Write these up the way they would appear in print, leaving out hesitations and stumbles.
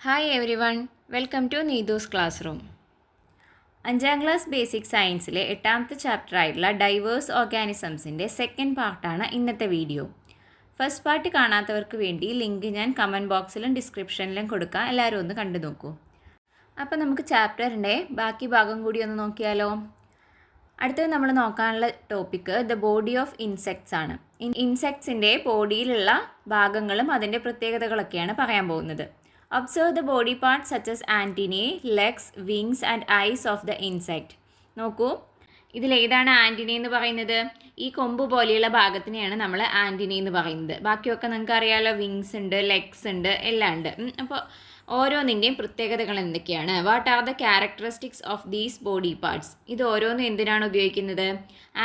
Hi everyone, welcome to Neethu's class room. 5ാം class basic സയൻസിലെ 8ാമത്തെ ചാപ്റ്ററായിട്ടുള്ള ഡൈവേഴ്സ് ഓർഗാനിസംസിൻ്റെ സെക്കൻഡ് പാർട്ടാണ് ഇന്നത്തെ വീഡിയോ. ഫസ്റ്റ് പാർട്ട് കാണാത്തവർക്ക് വേണ്ടി ലിങ്ക് ഞാൻ കമൻറ്റ് ബോക്സിലും ഡിസ്ക്രിപ്ഷനിലും കൊടുക്കാം, എല്ലാവരും ഒന്ന് കണ്ടു നോക്കൂ. അപ്പോൾ നമുക്ക് ചാപ്റ്ററിൻ്റെ ബാക്കി ഭാഗം കൂടി ഒന്ന് നോക്കിയാലോ. അടുത്തത് നമ്മൾ നോക്കാനുള്ള topic the body of insects ആണ്. ഇൻസെക്ട്സിൻ്റെ ബോഡിയിലുള്ള ഭാഗങ്ങളും അതിൻ്റെ പ്രത്യേകതകളൊക്കെയാണ് പറയാൻ പോകുന്നത്. Observe the body parts such as antennae, legs, wings and eyes of the insect. നോക്കൂ, ഇതിലേതാണ് ആൻറ്റിന എന്ന് പറയുന്നത്? ഈ കൊമ്പ് പോലെയുള്ള ഭാഗത്തിനെയാണ് നമ്മൾ ആൻറ്റിന എന്ന് പറയുന്നത്. ബാക്കിയൊക്കെ നിങ്ങൾക്ക് അറിയാമല്ലോ, വിങ്സ് ഉണ്ട്, ലെഗ്സ് ഉണ്ട്, എല്ലാം ഉണ്ട്. അപ്പോൾ ഓരോന്നിൻ്റെയും പ്രത്യേകതകൾ എന്തൊക്കെയാണ്? What are the characteristics of these body parts? ഇത് ഓരോന്നും എന്തിനാണ് ഉപയോഗിക്കുന്നത്?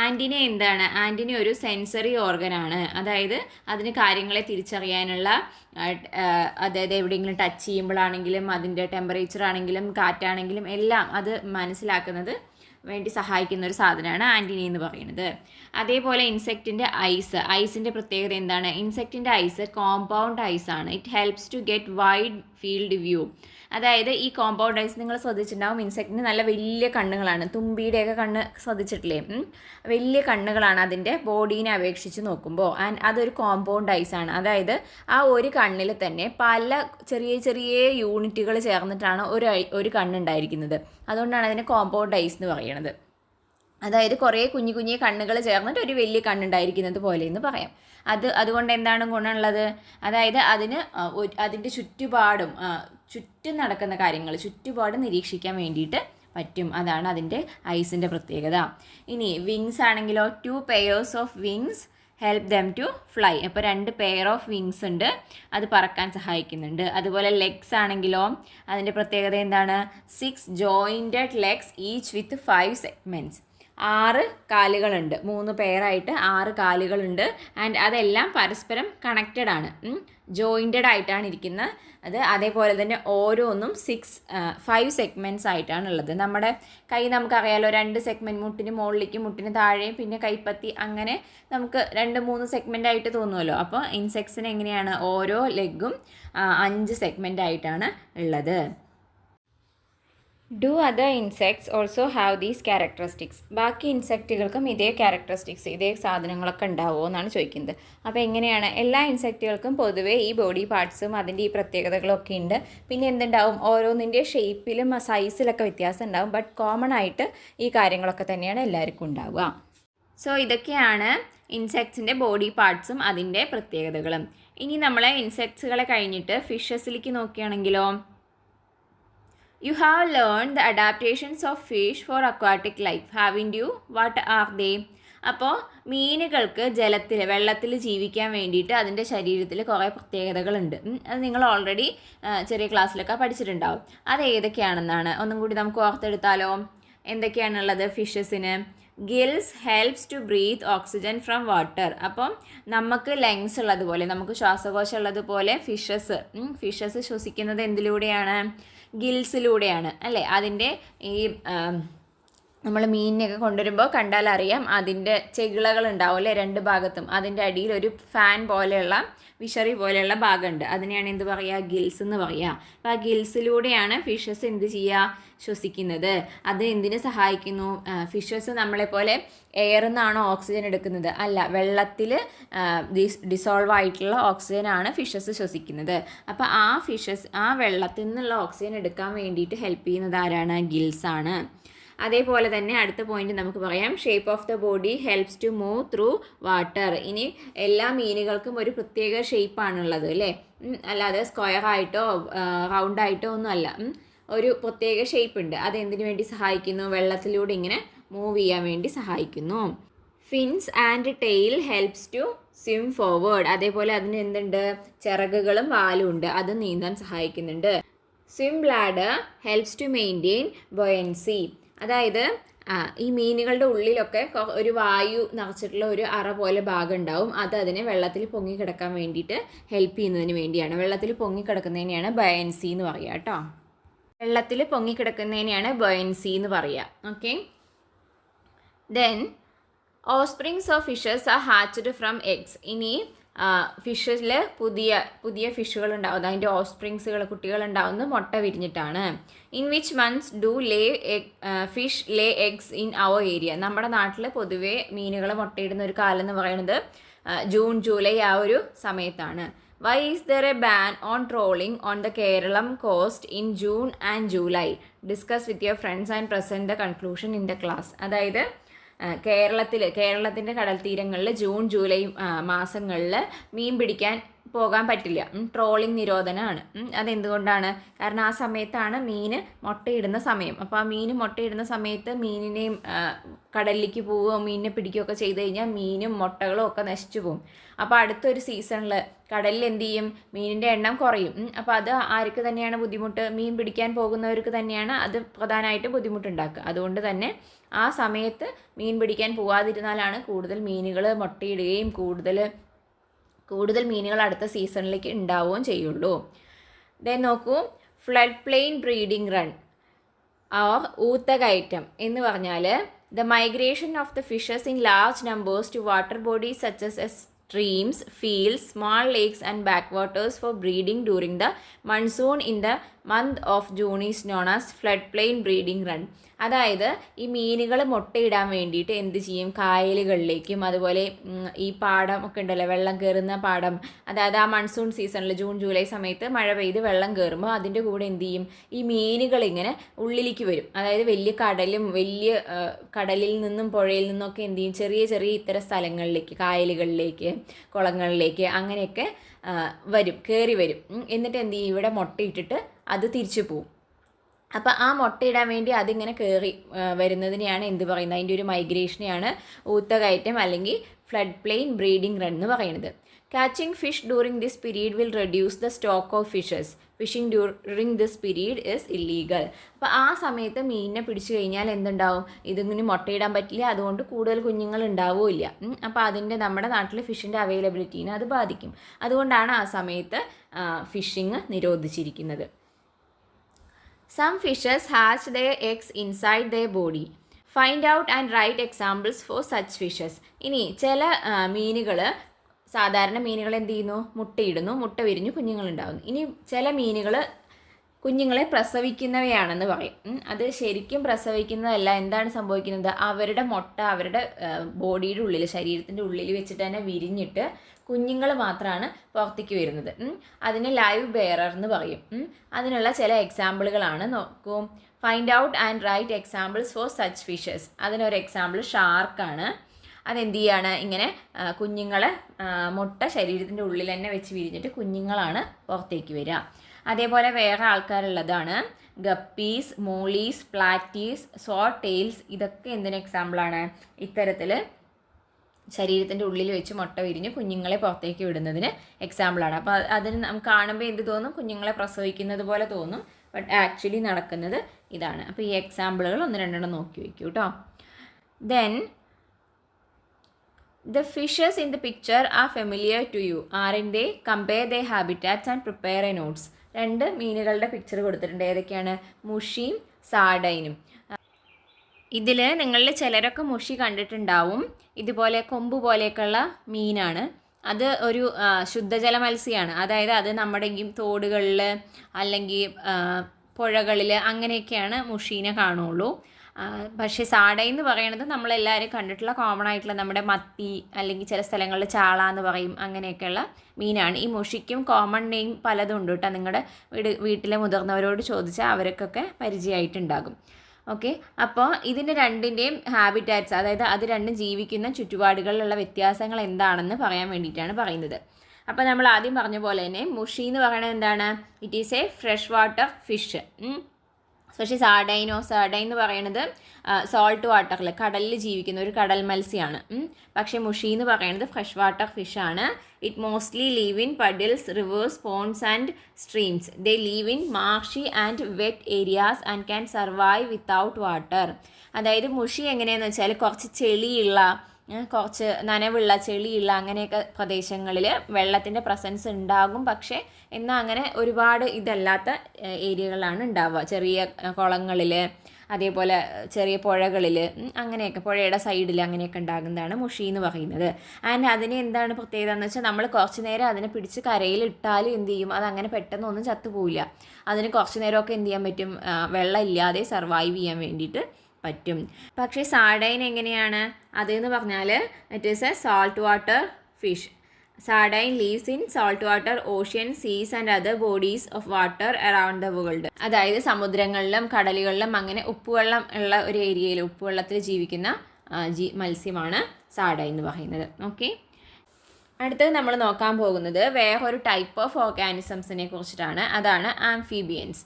ആൻറ്റിന എന്താണ്? ആൻറ്റിന ഒരു സെൻസറി ഓർഗനാണ്. അതായത് അതിന് കാര്യങ്ങളെ തിരിച്ചറിയാനുള്ള, അതായത് എവിടെയെങ്കിലും ടച്ച് ചെയ്യുമ്പോഴാണെങ്കിലും അതിൻ്റെ ടെമ്പറേച്ചർ ആണെങ്കിലും കാറ്റാണെങ്കിലും എല്ലാം അത് മനസ്സിലാക്കുന്നത് വേണ്ടി സഹായിക്കുന്ന ഒരു സാധനമാണ് ആൻറ്റിന എന്ന് പറയുന്നത്. അതേപോലെ ഇൻസെക്റ്റിൻ്റെ ഐസിൻ്റെ പ്രത്യേകത എന്താണ്? ഇൻസെക്റ്റിൻ്റെ ഐസ് കോമ്പൗണ്ട് ഐസ് ആണ്. It helps to get wide field view. അതായത് ഈ കോമ്പൗണ്ട് ഐസ് നിങ്ങൾ ശ്രദ്ധിച്ചിട്ടുണ്ടാവും, ഇൻസെക്റ്റിന് നല്ല വലിയ കണ്ണുകളാണ്. തുമ്പിയുടെയൊക്കെ കണ്ണ് ശ്രദ്ധിച്ചിട്ടില്ലേ? വലിയ കണ്ണുകളാണ് അതിൻ്റെ ബോഡീനെ അപേക്ഷിച്ച് നോക്കുമ്പോൾ. ആൻഡ് അതൊരു കോമ്പൗണ്ട് ഐസ് ആണ്. അതായത് ആ ഒരു കണ്ണിൽ തന്നെ പല ചെറിയ ചെറിയ യൂണിറ്റുകൾ ചേർന്നിട്ടാണ് ഒരു കണ്ണുണ്ടായിരിക്കുന്നത്. അതുകൊണ്ടാണ് അതിനെ കോമ്പൗണ്ട് ഐസ് എന്ന് പറയുന്നത്. അതായത് കുറേ കുഞ്ഞു കുഞ്ഞു കണ്ണുകൾ ചേർന്നിട്ട് ഒരു വലിയ കണ്ണുണ്ടായിരിക്കുന്നത് പോലെ എന്ന് പറയാം. അതുകൊണ്ട് എന്താണ് ഗുണമുള്ളത്? അതായത് അതിൻ്റെ ചുറ്റും നടക്കുന്ന കാര്യങ്ങൾ ചുറ്റുപാട് നിരീക്ഷിക്കാൻ വേണ്ടിയിട്ട് പറ്റും. അതാണ് അതിൻ്റെ ഐസിൻ്റെ പ്രത്യേകത. ഇനി വിങ്സ് ആണെങ്കിലോ, 2 pairs of wings help them to fly. അപ്പോൾ 2 പെയർ ഓഫ് വിങ്സ് ഉണ്ട്, അത് പറക്കാൻ സഹായിക്കുന്നുണ്ട്. അതുപോലെ ലെഗ്സ് ആണെങ്കിലോ, അതിൻ്റെ പ്രത്യേകത എന്താണ്? 6 jointed legs each with 5 segments. 6 കാലുകളുണ്ട്, 3 പെയറായിട്ട് 6 കാലുകളുണ്ട്. ആൻഡ് അതെല്ലാം പരസ്പരം കണക്റ്റഡ് ആണ്, ജോയിൻറ്റഡ് ആയിട്ടാണ് ഇരിക്കുന്നത്. അതേപോലെ തന്നെ ഓരോന്നും 5 segments ആയിട്ടാണ് ഉള്ളത്. നമ്മുടെ കൈ നമുക്കറിയാലോ, 2 സെഗ്മെൻറ്റ്, മുട്ടിന് മുകളിലേക്കും മുട്ടിന് താഴെയും പിന്നെ കൈപ്പത്തി, അങ്ങനെ നമുക്ക് 2-3 സെഗ്മെൻ്റ് ആയിട്ട് തോന്നുമല്ലോ. അപ്പോൾ ഇൻസെക്ട്സിന് എങ്ങനെയാണ്? ഓരോ ലെഗും 5 സെഗ്മെൻ്റ് ആയിട്ടാണ് ഉള്ളത്. Do other insects also have these characteristics? ബാക്കി ഇൻസെക്റ്റുകൾക്കും ഇതേ ക്യാരക്ടറിസ്റ്റിക്സ്, ഇതേ സാധനങ്ങളൊക്കെ ഉണ്ടാവുമോ എന്നാണ് ചോദിക്കുന്നത്. അപ്പോൾ എങ്ങനെയാണ്? എല്ലാ ഇൻസെക്റ്റുകൾക്കും പൊതുവേ ഈ ബോഡി പാർട്സും അതിൻ്റെ ഈ പ്രത്യേകതകളൊക്കെ ഉണ്ട്. പിന്നെ എന്തുണ്ടാവും? ഓരോന്നിൻ്റെ ഷേപ്പിലും സൈസിലൊക്കെ വ്യത്യാസം ഉണ്ടാവും. ബട്ട് കോമൺ ആയിട്ട് ഈ കാര്യങ്ങളൊക്കെ തന്നെയാണ് എല്ലാവർക്കും ഉണ്ടാവുക. സോ ഇതൊക്കെയാണ് ഇൻസെക്ട്സിൻ്റെ ബോഡി പാർട്സും അതിൻ്റെ പ്രത്യേകതകളും. ഇനി നമ്മൾ ഇൻസെക്ട്സുകളെ കഴിഞ്ഞിട്ട് ഫിഷസിലേക്ക് നോക്കുകയാണെങ്കിലോ, You have learned the adaptations of fish for aquatic life, haven't you? What are they? അപ്പോൾ മീനുകൾക്ക് വെള്ളത്തിൽ ജീവിക്കാൻ വേണ്ടിയിട്ട് അതിൻ്റെ ശരീരത്തിൽ കുറേ പ്രത്യേകതകളുണ്ട്. അത് നിങ്ങൾ ഓൾറെഡി ചെറിയ ക്ലാസ്സിലൊക്കെ പഠിച്ചിട്ടുണ്ടാവും. അത് ഏതൊക്കെയാണെന്നാണ് ഒന്നും കൂടി നമുക്ക് ഓർത്തെടുത്താലോ. എന്തൊക്കെയാണുള്ളത്? ഫിഷസിന് gills helps to breathe oxygen from water. അപ്പം നമുക്ക് ലങ്സ് ഉള്ളതുപോലെ, നമുക്ക് ശ്വാസകോശം ഉള്ളതുപോലെ ഫിഷസ് ശ്വസിക്കുന്നത് എന്തിലൂടെയാണ്? ഗിൽസിലൂടെയാണ് അല്ലേ? അതിൻ്റെ ഈ നമ്മൾ മീനിനെയൊക്കെ കൊണ്ടുവരുമ്പോൾ കണ്ടാൽ അറിയാം, അതിൻ്റെ ചെകിളകൾ ഉണ്ടാവും 2 ഭാഗത്തും. അതിൻ്റെ അടിയിൽ ഒരു ഫാൻ പോലെയുള്ള വിഷറി പോലെയുള്ള ഭാഗമുണ്ട്. അതിനെയാണ് എന്ത് പറയുക? ഗിൽസ് എന്ന് പറയുക. അപ്പോൾ ആ ഗിൽസിലൂടെയാണ് ഫിഷസ് എന്ത് ചെയ്യുക? ശ്വസിക്കുന്നത്. അത് എന്തിനു സഹായിക്കുന്നു? ഫിഷസ് നമ്മളെപ്പോലെ എയറിൽ നിന്നാണോ ഓക്സിജൻ എടുക്കുന്നത്? അല്ല, വെള്ളത്തിൽ ഡിസോൾവ് ആയിട്ടുള്ള ഓക്സിജനാണ് ഫിഷസ് ശ്വസിക്കുന്നത്. അപ്പോൾ ആ വെള്ളത്തിൽ നിന്നുള്ള ഓക്സിജൻ എടുക്കാൻ വേണ്ടിയിട്ട് ഹെൽപ്പ് ചെയ്യുന്നത് ആരാണ്? ഗിൽസ് ആണ്. അതേപോലെ തന്നെ അടുത്ത പോയിന്റ് നമുക്ക് പറയാം, shape of the body helps to move through water. ഇനി എല്ലാ മീനുകൾക്കും ഒരു പ്രത്യേക ഷേപ്പാണുള്ളത് അല്ലേ? അല്ലാതെ സ്ക്വയർ ആയിട്ടോ റൗണ്ട് ആയിട്ടോ ഒന്നുമല്ല, ഒരു പ്രത്യേക ഷേപ്പ് ഉണ്ട്. അതെന്തിനു വേണ്ടി സഹായിക്കുന്നു? വെള്ളത്തിലൂടെ ഇങ്ങനെ മൂവ് ചെയ്യാൻ വേണ്ടി സഹായിക്കുന്നു. Fins and tail helps to swim forward. അതേപോലെ അതിന് എന്തുണ്ട്? ചിറകുകളും വാലും ഉണ്ട്, അത് നീന്താൻ സഹായിക്കുന്നുണ്ട്. Swim bladder helps to maintain buoyancy. അതായത് ഈ മീനുകളുടെ ഉള്ളിലൊക്കെ ഒരു വായു നിറച്ചിട്ടുള്ള ഒരു അറ പോലെ ഭാഗം ഉണ്ടാവും. അത് അതിനെ വെള്ളത്തിൽ പൊങ്ങിക്കിടക്കാൻ വേണ്ടിയിട്ട് ഹെൽപ്പ് ചെയ്യുന്നതിന് വേണ്ടിയാണ്. വെള്ളത്തിൽ പൊങ്ങിക്കിടക്കുന്നതിനെയാണ് ബൊയൻസി എന്ന് പറയുക കേട്ടോ. വെള്ളത്തിൽ പൊങ്ങിക്കിടക്കുന്നതിനെയാണ് ബൊയൻസി എന്ന് പറയുക. Okay. Then offsprings of fishes are hatched from eggs. ഇനി ഫിഷിൽ പുതിയ പുതിയ ഫിഷുകൾ ഉണ്ടാവുന്നത്, അതിൻ്റെ ഓഫ്സ്പ്രിങ്സുകൾ കുട്ടികൾ ഉണ്ടാവുന്നത് മുട്ട വിരിഞ്ഞിട്ടാണ്. In which months do lay fish lay eggs in our area? നമ്മുടെ നാട്ടിൽ പൊതുവേ മീനുകൾ മുട്ടയിടുന്ന ഒരു കാലം എന്ന് പറയുന്നത് ജൂൺ ജൂലൈ ആ ഒരു സമയത്താണ്. Why is there a ban on trawling on the Keralam coast in June and July? Discuss with your friends and present the conclusion in the class. അതായത് കേരളത്തിൻ്റെ കടൽ തീരങ്ങളിൽ ജൂൺ ജൂലൈ മാസങ്ങളിൽ മീൻ പിടിക്കാൻ പോകാൻ പറ്റില്ല. ട്രോളിംഗ് നിരോധനമാണ്. അതെന്തുകൊണ്ടാണ്? കാരണം ആ സമയത്താണ് മീൻ മുട്ടയിടുന്ന സമയം. അപ്പോൾ ആ മീൻ മുട്ടയിടുന്ന സമയത്ത് മീനിനെയും കടലിലേക്ക് പോവുകയോ മീനിനെ പിടിക്കുകയൊക്കെ ചെയ്ത് കഴിഞ്ഞാൽ മീനും മുട്ടകളും ഒക്കെ നശിച്ചു പോകും. അപ്പോൾ അടുത്തൊരു സീസണിൽ കടലിൽ എന്ത് ചെയ്യും? മീനിൻ്റെ എണ്ണം കുറയും. അപ്പോൾ അത് ആർക്ക് തന്നെയാണ് ബുദ്ധിമുട്ട്? മീൻ പിടിക്കാൻ പോകുന്നവർക്ക് തന്നെയാണ് അത് പ്രധാനമായിട്ട് ബുദ്ധിമുട്ടുണ്ടാക്കുക. അതുകൊണ്ട് തന്നെ ആ സമയത്ത് മീൻ പിടിക്കാൻ പോകാതിരുന്നാലാണ് കൂടുതൽ മീനുകൾ മുട്ടയിടുകയും കൂടുതൽ മീനുകൾ അടുത്ത സീസണിലേക്ക് ഉണ്ടാവുകയും ചെയ്യുള്ളൂ. ദെൻ നോക്കൂ, flood plain breeding run or ഊത്തകയറ്റം എന്ന് പറഞ്ഞാൽ the migration of the fishes in large numbers to water bodies such as streams, fields, small lakes and backwaters for breeding during the monsoon in the month of June is known as floodplain breeding run. അതായത് ഈ മീനുകൾ മുട്ടയിടാൻ വേണ്ടിയിട്ട് എന്ത് ചെയ്യും? കായലുകളിലേക്കും അതുപോലെ ഈ പാടം ഒക്കെ ഉണ്ടല്ലോ, വെള്ളം കയറുന്ന പാടം, അതായത് ആ മൺസൂൺ സീസണിൽ ജൂൺ ജൂലൈ സമയത്ത് മഴ പെയ്ത് വെള്ളം കയറുമ്പോൾ അതിൻ്റെ കൂടെ എന്ത് ചെയ്യും? ഈ മീനുകൾ ഇങ്ങനെ ഉള്ളിലേക്ക് വരും. അതായത് വലിയ കടലിൽ നിന്നും പുഴയിൽ നിന്നൊക്കെ എന്ത് ചെയ്യും? ചെറിയ ചെറിയ ഇത്തരം സ്ഥലങ്ങളിലേക്ക്, കായലുകളിലേക്ക്, കുളങ്ങളിലേക്ക് അങ്ങനെയൊക്കെ കയറി വരും. എന്നിട്ട് എന്ത് ചെയ്യും? ഇവിടെ മുട്ടയിട്ടിട്ട് അത് തിരിച്ചു പോവും. അപ്പോൾ ആ മുട്ടയിടാൻ വേണ്ടി അതിങ്ങനെ കയറി വരുന്നതിനെയാണ് എന്ത് പറയുന്നത്? അതിൻ്റെ ഒരു മൈഗ്രേഷനെയാണ് ഊത്തകയറ്റം അല്ലെങ്കിൽ ഫ്ലഡ് പ്ലെയിൻ ബ്രീഡിംഗ് റൺ എന്ന് പറയുന്നത്. Catching fish during this period will reduce the stock of fishes. Fishing during this period is illegal. അപ്പോൾ ആ സമയത്ത് മീനിനെ പിടിച്ചു കഴിഞ്ഞാൽ എന്തുണ്ടാവും? ഇതിങ്ങനെ മുട്ടയിടാൻ പറ്റില്ല, അതുകൊണ്ട് കൂടുതൽ കുഞ്ഞുങ്ങൾ ഉണ്ടാവില്ല. അപ്പോൾ അതിൻ്റെ നമ്മുടെ നാട്ടിൽ ഫിഷിൻ്റെ അവൈലബിലിറ്റീനെ അത് ബാധിക്കും. അതുകൊണ്ടാണ് ആ സമയത്ത് fishing നിരോധിച്ചിരിക്കുന്നത്. Some fishes hatch their eggs inside their body. Find out and write examples for such fishes. ഇനി ചില മീനുകൾ, സാധാരണ മീനുകൾ എന്ത് ചെയ്യുന്നു? മുട്ടയിടുന്നു, മുട്ട വിരിഞ്ഞു കുഞ്ഞുങ്ങളുണ്ടാകുന്നു. ഇനി ചില മീനുകൾ കുഞ്ഞുങ്ങളെ പ്രസവിക്കുന്നവയാണെന്ന് പറയും. അത് ശരിക്കും പ്രസവിക്കുന്നതല്ല. എന്താണ് സംഭവിക്കുന്നത്? അവരുടെ മുട്ട അവരുടെ ബോഡിയുടെ ഉള്ളിൽ, ശരീരത്തിൻ്റെ ഉള്ളിൽ വെച്ചിട്ട് തന്നെ വിരിഞ്ഞിട്ട് കുഞ്ഞുങ്ങൾ മാത്രമാണ് പുറത്തേക്ക് വരുന്നത്. അതിന് ലൈവ് ബെയറർ എന്ന് പറയും. അതിനുള്ള ചില എക്സാമ്പിളുകളാണ്. നോക്കൂ, find out and write examples for such fishes. അതിനൊരു എക്സാമ്പിൾ ഷാർക്കാണ്. അതെന്ത് ചെയ്യാണ്? ഇങ്ങനെ കുഞ്ഞുങ്ങളെ മുട്ട ശരീരത്തിൻ്റെ ഉള്ളിൽ തന്നെ വെച്ച് വിരിഞ്ഞിട്ട് കുഞ്ഞുങ്ങളാണ് പുറത്തേക്ക് വരിക. അതേപോലെ വേറെ ആൾക്കാരുള്ളതാണ് guppies, mollies, platies, swordtails. ഇതൊക്കെ എന്തിന് എക്സാമ്പിളാണ്? ഇത്തരത്തിൽ ശരീരത്തിൻ്റെ ഉള്ളിൽ വെച്ച് മുട്ട വിരിഞ്ഞ് കുഞ്ഞുങ്ങളെ പുറത്തേക്ക് വിടുന്നതിന് എക്സാമ്പിളാണ്. അപ്പോൾ അതിന് നമുക്ക് കാണുമ്പോൾ എന്ത് തോന്നും? കുഞ്ഞുങ്ങളെ പ്രസവിക്കുന്നത് പോലെ തോന്നും. ബട്ട് ആക്ച്വലി നടക്കുന്നത് ഇതാണ്. അപ്പോൾ ഈ എക്സാമ്പിളുകൾ 1-2 നോക്കി വയ്ക്കൂ കേട്ടോ. Then the fishes in the picture are familiar to you, aren't they? Compare their habitats and prepare a notes. 2 മീനുകളുടെ picture കൊടുത്തിട്ടുണ്ട്. ഏതൊക്കെയാണ്? മുഷിയും സാർഡൈനും. ഇതിൽ നിങ്ങളിൽ ചിലരൊക്കെ മുഷി കണ്ടിട്ടുണ്ടാവും. ഇതുപോലെ കൊമ്പ് പോലെയൊക്കെയുള്ള മീനാണ്. അത് ഒരു ശുദ്ധജല മത്സ്യമാണ്. അതായത് അത് നമ്മുടെ ഈ തോടുകളിൽ അല്ലെങ്കിൽ പുഴകളിൽ അങ്ങനെയൊക്കെയാണ് മുഷീനെ കാണുള്ളൂ. പക്ഷേ സാഡൈ എന്ന് പറയുന്നത് നമ്മളെല്ലാവരും കണ്ടിട്ടുള്ള കോമൺ ആയിട്ടുള്ള നമ്മുടെ മത്തി അല്ലെങ്കിൽ ചില സ്ഥലങ്ങളിൽ ചാള എന്ന് പറയും, അങ്ങനെയൊക്കെയുള്ള മീനാണ്. ഈ മുഷിക്കും കോമൺ നെയിം പലതും ഉണ്ട് കേട്ടോ. നിങ്ങളുടെ വീട്ടിലെ മുതിർന്നവരോട് ചോദിച്ചാൽ അവർക്കൊക്കെ പരിചയമായിട്ടുണ്ടാകും. ഓക്കെ, അപ്പോൾ ഇതിൻ്റെ രണ്ടിൻ്റെയും ഹാബിറ്റാറ്റ്സ്, അതായത് അത് രണ്ടും ജീവിക്കുന്ന ചുറ്റുപാടുകളിലുള്ള വ്യത്യാസങ്ങൾ എന്താണെന്ന് പറയാൻ വേണ്ടിയിട്ടാണ് പറയുന്നത്. അപ്പോൾ നമ്മൾ ആദ്യം പറഞ്ഞ പോലെ തന്നെ മുഷി എന്ന് പറയുന്നത് എന്താണ്? It is A fresh water fish. പക്ഷേ സാർഡൈൻ എന്ന് പറയുന്നത് സോൾട്ട് വാട്ടറിൽ, കടലിൽ ജീവിക്കുന്ന ഒരു കടൽ മത്സ്യമാണ്. പക്ഷേ മുഷി എന്ന് പറയുന്നത് ഫ്രഷ് വാട്ടർ ഫിഷാണ്. It mostly live in puddles, rivers, ponds and streams. They live in marshy and wet areas and can survive without water. അതായത് മുഷി എങ്ങനെയാണെന്ന് വെച്ചാൽ കുറച്ച് ചെളിയുള്ള, കുറച്ച് നനവുള്ള, ചെളിയുള്ള അങ്ങനെയൊക്കെ പ്രദേശങ്ങളിൽ വെള്ളത്തിൻ്റെ പ്രസൻസ് ഉണ്ടാകും. പക്ഷേ എന്നാൽ അങ്ങനെ ഒരുപാട് ഇതല്ലാത്ത ഏരിയകളാണ് ഉണ്ടാവുക. ചെറിയ കുളങ്ങളിൽ അതേപോലെ ചെറിയ പുഴകളിൽ അങ്ങനെയൊക്കെ പുഴയുടെ സൈഡിൽ അങ്ങനെയൊക്കെ ഉണ്ടാകുന്നതാണ് മുഷി എന്ന് പറയുന്നത്. ആൻഡ് അതിന് എന്താണ് പ്രത്യേകത എന്ന് വെച്ചാൽ നമ്മൾ കുറച്ച് നേരം അതിനെ പിടിച്ച് കരയിൽ ഇട്ടാലും എന്ത് ചെയ്യും, അത് അങ്ങനെ പെട്ടെന്നൊന്നും ചത്തുപോവില്ല. അതിന് കുറച്ച് നേരമൊക്കെ എന്ത് ചെയ്യാൻ പറ്റും, വെള്ളം ഇല്ലാതെ സർവൈവ് ചെയ്യാൻ വേണ്ടിയിട്ട് പറ്റും. പക്ഷേ സാർഡൈൻ എങ്ങനെയാണ് അതെന്ന് പറഞ്ഞാൽ it is a salt water fish. Sardine lives in salt water, ocean, seas and other bodies of water around the world. അതായത് സമുദ്രങ്ങളിലും കടലുകളിലും അങ്ങനെ ഉപ്പുവെള്ളം ഉള്ള ഒരു ഏരിയയിൽ ഉപ്പുവെള്ളത്തിൽ ജീവിക്കുന്ന മത്സ്യമാണ് സാർഡൈൻ എന്ന് പറയുന്നത്. ഓക്കെ, അടുത്തത് നമ്മൾ നോക്കാൻ പോകുന്നത് വേറൊരു ടൈപ്പ് ഓഫ് ഓർഗാനിസംസിനെ കുറിച്ചിട്ടാണ്. അതാണ് amphibians.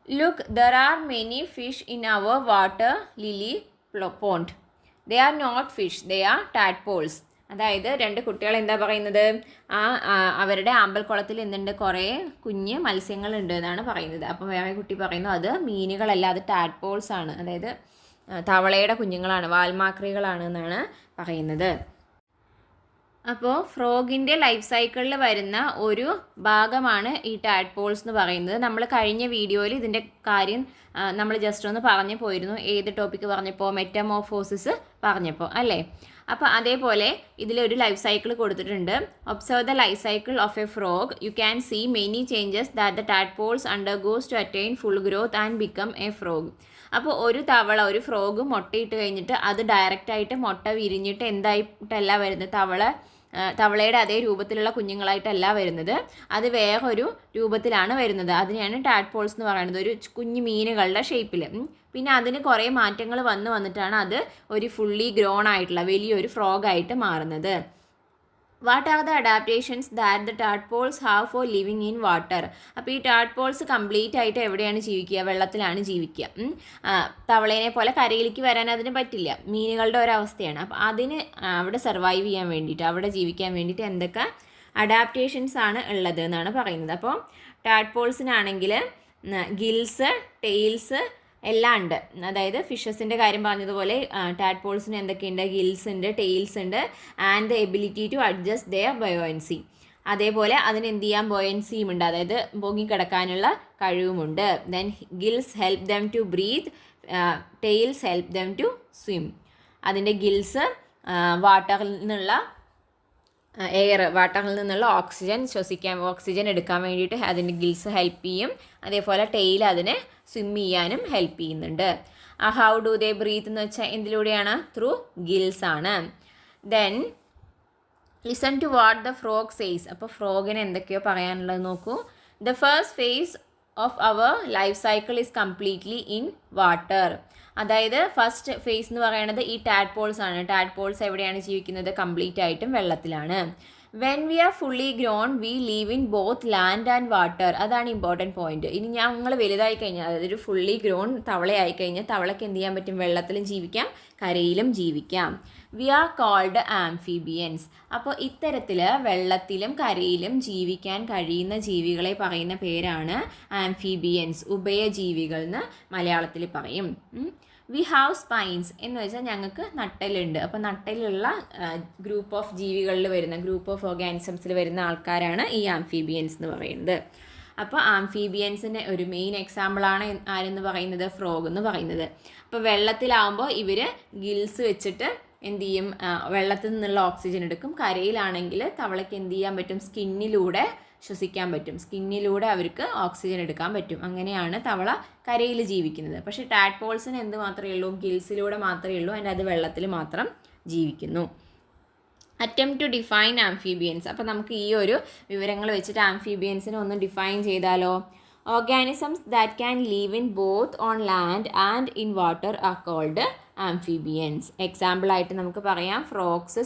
Look, there are many fish in our water lily pond. They are not fish, they are tadpoles. അതായത് രണ്ട് കുട്ടികൾ എന്താ പറയുന്നത്, അവരുടെ ആമ്പൽക്കുളത്തിൽ എന്തുണ്ട്, കുറേ കുഞ്ഞ് മത്സ്യങ്ങളുണ്ട് എന്നാണ് പറയുന്നത്. അപ്പോൾ വേറെ കുട്ടി പറയുന്നു അത് മീനുകളല്ല, അത് ടാഡ്പോൾസ് ആണ്, അതായത് തവളയുടെ കുഞ്ഞുങ്ങളാണ്, വാൽമാക്രികളാണ് എന്നാണ് പറയുന്നത്. അപ്പോൾ ഫ്രോഗിൻ്റെ ലൈഫ് സൈക്കിളിൽ വരുന്ന ഒരു ഭാഗമാണ് ഈ ടാഡ്പോൾസ് എന്ന് പറയുന്നത്. നമ്മൾ കഴിഞ്ഞ വീഡിയോയിൽ ഇതിൻ്റെ കാര്യം നമ്മൾ ജസ്റ്റ് ഒന്ന് പറഞ്ഞു പോയിരുന്നു. ഏത് ടോപ്പിക്ക് പറഞ്ഞപ്പോൾ, മെറ്റമോർഫോസിസ് പറഞ്ഞപ്പോൾ അല്ലേ. അപ്പോൾ അതേപോലെ ഇതിലൊരു ലൈഫ് സൈക്കിൾ കൊടുത്തിട്ടുണ്ട്. Observe the life cycle of a frog. You can see many changes that the tadpoles undergoes to attain full growth and become a frog. അപ്പോൾ ഒരു തവള, ഒരു ഫ്രോഗ് മുട്ടയിട്ട് കഴിഞ്ഞിട്ട് അത് ഡയറക്റ്റായിട്ട് മുട്ട വിരിഞ്ഞിട്ട് എന്തായിട്ടല്ല വരുന്നത്, തവളയുടെ അതേ രൂപത്തിലുള്ള കുഞ്ഞുങ്ങളായിട്ടല്ല വരുന്നത്, അത് വേറൊരു രൂപത്തിലാണ് വരുന്നത്. അതിനെയാണ് ടാഡ്പോൾസ് എന്ന് പറയുന്നത്, ഒരു കുഞ്ഞു മീനുകളുടെ ഷേപ്പിൽ. പിന്നെ അതിന് കുറേ മാറ്റങ്ങൾ വന്നിട്ടാണ് അത് ഒരു ഫുള്ളി ഗ്രോൺ ആയിട്ടുള്ള വലിയൊരു ഫ്രോഗായിട്ട് മാറുന്നത്. What are the adaptations that the tadpoles have for living in water. അപ്പോൾ ഈ ടാഡ്പോൾസ് കംപ്ലീറ്റ് ആയിട്ട് എവിടെയാണ് ജീവിക്കുക, വെള്ളത്തിലാണ് ജീവിക്കുക. തവളേനെ പോലെ കരയിലേക്ക് വരാൻ അതിന് പറ്റില്ല, മീനുകളുടെ ഒരവസ്ഥയാണ്. അപ്പോൾ അതിന് അവിടെ സർവൈവ് ചെയ്യാൻ വേണ്ടിയിട്ട്, അവിടെ ജീവിക്കാൻ വേണ്ടിയിട്ട് എന്തൊക്കെ അഡാപ്റ്റേഷൻസ് ആണ് ഉള്ളത് എന്നാണ് പറയുന്നത്. അപ്പോൾ ടാഡ്പോൾസിനാണെങ്കിൽ ഗിൽസ്, ടെയിൽസ് എല്ലാം ഉണ്ട്. അതായത് ഫിഷസിൻ്റെ കാര്യം പറഞ്ഞതുപോലെ ടാഡ്പോൾസിന് എന്തൊക്കെയുണ്ട്, ഗിൽസ് ഉണ്ട്, ടെയിൽസ് ഉണ്ട്, and the ability to adjust their buoyancy. അതേപോലെ അതിന് എന്ത് ചെയ്യാൻ ബോയൻസിയും ഉണ്ട്, അതായത് പൊങ്ങിക്കിടക്കാനുള്ള കഴിവുമുണ്ട്. Then gills help them to breathe, tails help them to swim. അതിൻ്റെ ഗിൽസ് വാട്ടറിൽ നിന്നുള്ള വാട്ടറിൽ നിന്നുള്ള ഓക്സിജൻ എടുക്കാൻ വേണ്ടിയിട്ട് അതിൻ്റെ ഗിൽസ് ഹെൽപ്പ് ചെയ്യും. അതേപോലെ ടെയിൽ അതിനെ സ്വിം ചെയ്യാനും ഹെൽപ്പ് ചെയ്യുന്നുണ്ട്. ഹൗ ഡു ദേ ബ്രീത്ത് എന്ന് വെച്ചാൽ എന്തിലൂടെയാണ്, ത്രൂ ഗിൽസ് ആണ്. Then listen to what the frog says. അപ്പോൾ ഫ്രോഗിന് എന്തൊക്കെയോ പറയാനുള്ളത് നോക്കൂ. The first phase of our life cycle is completely in water. അതായത് ഫസ്റ്റ് ഫേസ് എന്ന് പറയുന്നത് ഈ ടാഡ്പോൾസ് ആണ്. ടാഡ്പോൾസ് എവിടെയാണ് ജീവിക്കുന്നത്, കംപ്ലീറ്റ് ആയിട്ടും വെള്ളത്തിലാണ്. When we are fully grown we live in both land and water. അതാണ് ഇമ്പോർട്ടൻറ്റ് പോയിന്റ്. ഇനി ഞങ്ങൾ വലുതായി കഴിഞ്ഞാൽ, അതായത് ഒരു ഫുള്ളി ഗ്രോൺ തവളയായി കഴിഞ്ഞാൽ തവളയ്ക്ക് എന്ത് ചെയ്യാൻ പറ്റും, വെള്ളത്തിലും ജീവിക്കാം, കരയിലും ജീവിക്കാം. We are called amphibians. അപ്പോൾ ഇത്തരത്തിൽ വെള്ളത്തിലും കരയിലും ജീവിക്കാൻ കഴിയുന്ന ജീവികളെ പറയുന്ന പേരാണ് ആംഫീബിയൻസ്, ഉഭയജീവികൾ എന്ന് മലയാളത്തിൽ പറയും. വി ഹാവ് സ്പൈൻസ് എന്ന് വെച്ചാൽ ഞങ്ങൾക്ക് നട്ടലുണ്ട്. അപ്പോൾ നട്ടലുള്ള ഗ്രൂപ്പ് ഓഫ് ജീവികളിൽ വരുന്ന, ഗ്രൂപ്പ് ഓഫ് ഓർഗാനിസംസിൽ വരുന്ന ആൾക്കാരാണ് ഈ ആംഫീബിയൻസ് എന്ന് പറയുന്നത്. അപ്പോൾ ആംഫീബിയൻസിൻ്റെ ഒരു മെയിൻ എക്സാമ്പിളാണ് ആരെന്ന് പറയുന്നത്, ഫ്രോഗ് എന്ന് പറയുന്നത്. അപ്പോൾ വെള്ളത്തിലാവുമ്പോൾ ഇവർ ഗിൽസ് വെച്ചിട്ട് എന്ത് ചെയ്യും, വെള്ളത്തിൽ നിന്നുള്ള ഓക്സിജൻ എടുക്കും. കരയിലാണെങ്കിൽ തവളയ്ക്ക് എന്ത് ചെയ്യാൻ പറ്റും, സ്കിന്നിലൂടെ ശ്വസിക്കാൻ പറ്റും, സ്കിന്നിലൂടെ അവർക്ക് ഓക്സിജൻ എടുക്കാൻ പറ്റും. അങ്ങനെയാണ് തവള കരയിൽ ജീവിക്കുന്നത്. പക്ഷേ ടാഡ്പോൾസിന് എന്ത് മാത്രമേ ഉള്ളൂ, ഗിൽസിലൂടെ മാത്രമേ ഉള്ളൂ, അതിൻ്റെ അത് വെള്ളത്തിൽ മാത്രം ജീവിക്കുന്നു. Attempt to define amphibians. അപ്പോൾ നമുക്ക് ഈ ഒരു വിവരങ്ങൾ വെച്ചിട്ട് ആംഫീബിയൻസിനെ ഒന്ന് ഡിഫൈൻ ചെയ്താലോ. Organisms that can live in both on land and in water are called amphibians. എക്സാമ്പിളായിട്ട് നമുക്ക് പറയാം ഫ്രോഗ്സ്,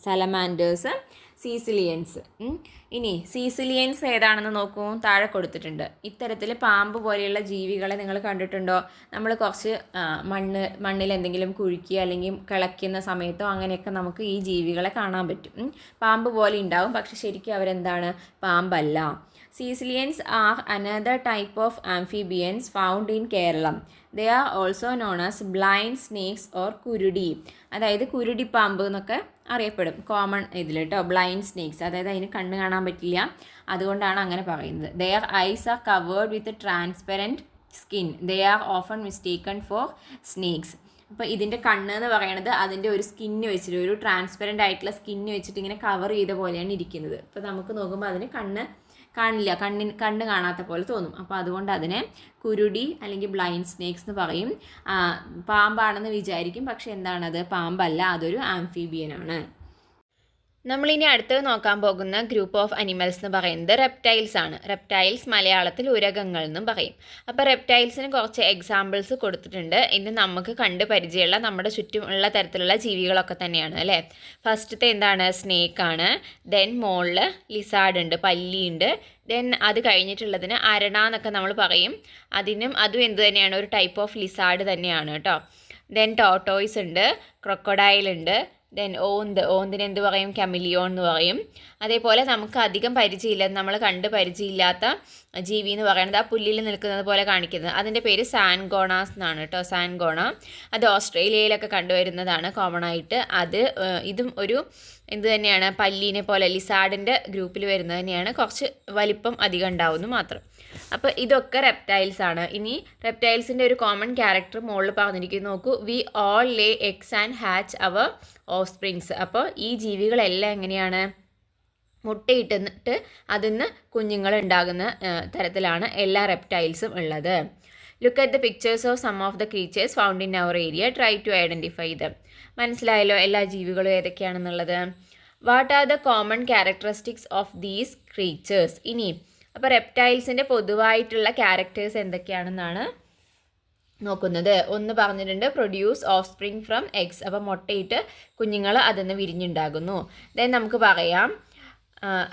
സലമാൻഡേഴ്സ്, സീസിലിയൻസ്. ഇനി സീസിലിയൻസ് ഏതാണെന്ന് നോക്കൂ, താഴെ കൊടുത്തിട്ടുണ്ട്. ഇത്തരത്തിൽ പാമ്പ് പോലെയുള്ള ജീവികളെ നിങ്ങൾ കണ്ടിട്ടുണ്ടോ? നമ്മൾ കുറച്ച് മണ്ണിൽ എന്തെങ്കിലും കുഴിക്കുക അല്ലെങ്കിൽ കിളയ്ക്കുന്ന സമയത്തോ അങ്ങനെയൊക്കെ നമുക്ക് ഈ ജീവികളെ കാണാൻ പറ്റും. പാമ്പ് പോലെ ഉണ്ടാവും, പക്ഷെ ശരിക്കും അവരെന്താണ്, പാമ്പല്ല. Caecilians are another type of amphibians found in Kerala. They are also known as blind snakes or kurudi. അതായത് കുരുടിപ്പാമ്പ് എന്നൊക്കെ അറിയപ്പെടും. കോമൺ ഇതിൽ കേട്ടോ, ബ്ലൈൻഡ് സ്നേക്സ്. അതായത് അതിന് കണ്ണ് കാണാൻ പറ്റില്ല, അതുകൊണ്ടാണ് അങ്ങനെ പറയുന്നത്. Their eyes are covered with a transparent skin. They are often mistaken for snakes. അപ്പോൾ ഇതിൻ്റെ കണ്ണ് എന്ന് പറയുന്നത് അതിൻ്റെ ഒരു സ്കിന്ന് വെച്ചിട്ട്, ഒരു ട്രാൻസ്പെറൻ്റ് ആയിട്ടുള്ള സ്കിന്ന് വെച്ചിട്ട് ഇങ്ങനെ കവർ ചെയ്ത പോലെയാണ് ഇരിക്കുന്നത്. അപ്പോൾ നമുക്ക് നോക്കുമ്പോൾ അതിന് കാണില്ല, കണ്ണ് കാണാത്ത പോലെ തോന്നും. അപ്പോൾ അതുകൊണ്ട് അതിനെ കുരുടി അല്ലെങ്കിൽ ബ്ലൈൻഡ് സ്നേക്സ് എന്ന് പറയും. പാമ്പാണെന്ന് വിചാരിക്കും, പക്ഷെ എന്താണത്? പാമ്പല്ല, അതൊരു ആംഫീബിയനാണ്. നമ്മളിനി അടുത്തത് നോക്കാൻ പോകുന്ന ഗ്രൂപ്പ് ഓഫ് അനിമൽസ് എന്ന് പറയുന്നത് റെപ്റ്റൈൽസ് ആണ്. റെപ്റ്റൈൽസ് മലയാളത്തിൽ ഉരകങ്ങൾ എന്നും പറയും. അപ്പോൾ റെപ്റ്റൈൽസിന് കുറച്ച് എക്സാമ്പിൾസ് കൊടുത്തിട്ടുണ്ട്. ഇന്ന് നമുക്ക് കണ്ട് പരിചയമുള്ള നമ്മുടെ ചുറ്റുമുള്ള തരത്തിലുള്ള ജീവികളൊക്കെ തന്നെയാണ് അല്ലേ. ഫസ്റ്റത്തെ എന്താണ്? സ്നേക്കാണ്. ദെൻ മോളിൽ ലിസാർഡ് ഉണ്ട്, പല്ലിയുണ്ട്. ദെൻ അത് കഴിഞ്ഞിട്ടുള്ളതിന് അരണ എന്നൊക്കെ നമ്മൾ പറയും. അതും എന്ത് തന്നെയാണ്? ഒരു ടൈപ്പ് ഓഫ് ലിസാർഡ് തന്നെയാണ് കേട്ടോ. ദെൻ ടോട്ടോയ്സ് ഉണ്ട്, ക്രൊക്കഡൈൽ ഉണ്ട്. ദെൻ ഓന്തിന് എന്ത് പറയും? കെമിലിയോൺ എന്ന് പറയും. അതേപോലെ നമുക്ക് അധികം പരിചയമില്ല, നമ്മൾ കണ്ട് പരിചയമില്ലാത്ത ജീവി എന്ന് പറയുന്നത് ആ പുല്ലിൽ നിൽക്കുന്നത് പോലെ കാണിക്കുന്നത്, അതിൻ്റെ പേര് സാൻഗോണാസ് എന്നാണ് കേട്ടോ. സാൻഗോണ അത് ഓസ്ട്രേലിയയിലൊക്കെ കണ്ടുവരുന്നതാണ് കോമൺ ആയിട്ട്. ഇതും ഒരു എന്ത് തന്നെയാണ്? പല്ലീനെ പോലെ ലിസാർഡിൻ്റെ ഗ്രൂപ്പിൽ വരുന്നത് തന്നെയാണ്. കുറച്ച് വലിപ്പം അധികം ഉണ്ടാവുന്നു മാത്രം. അപ്പോൾ ഇതൊക്കെ റെപ്റ്റൈൽസ് ആണ്. ഇനി റെപ്റ്റൈൽസിൻ്റെ ഒരു കോമൺ ക്യാരക്ടർ മുകളിൽ പറഞ്ഞിരിക്കുന്നു, നോക്കൂ. We all Leh eggs and hatch hour of springs. അപ്പോൾ ഈ ജീവികളെല്ലാം എങ്ങനെയാണ്? മുട്ടയിട്ടിട്ട് അതിൽ നിന്ന് കുഞ്ഞുങ്ങൾ ഉണ്ടാകുന്ന തരത്തിലാണ് എല്ലാ റെപ്റ്റൈൽസും ഉള്ളത്. Look at the pictures of some of the creatures found in our area, try to identify them. മനസ്സിലായല്ലോ എല്ലാ ജീവികളും ഏതൊക്കെയാണെന്നുള്ളത്. What are the common characteristics of these creatures? ഇനി അപ്പോൾ റെപ്റ്റൈൽസിൻ്റെ പൊതുവായിട്ടുള്ള ക്യാരക്ടേഴ്സ് എന്തൊക്കെയാണെന്നാണ് നോക്കുന്നത്. ഒന്ന് പറഞ്ഞിട്ടുണ്ട്, produce offspring from eggs. അപ്പോൾ മുട്ടയിട്ട് കുഞ്ഞുങ്ങൾ അതിൽ നിന്ന് വിരിഞ്ഞുണ്ടാകുന്നു. ദെൻ നമുക്ക് പറയാം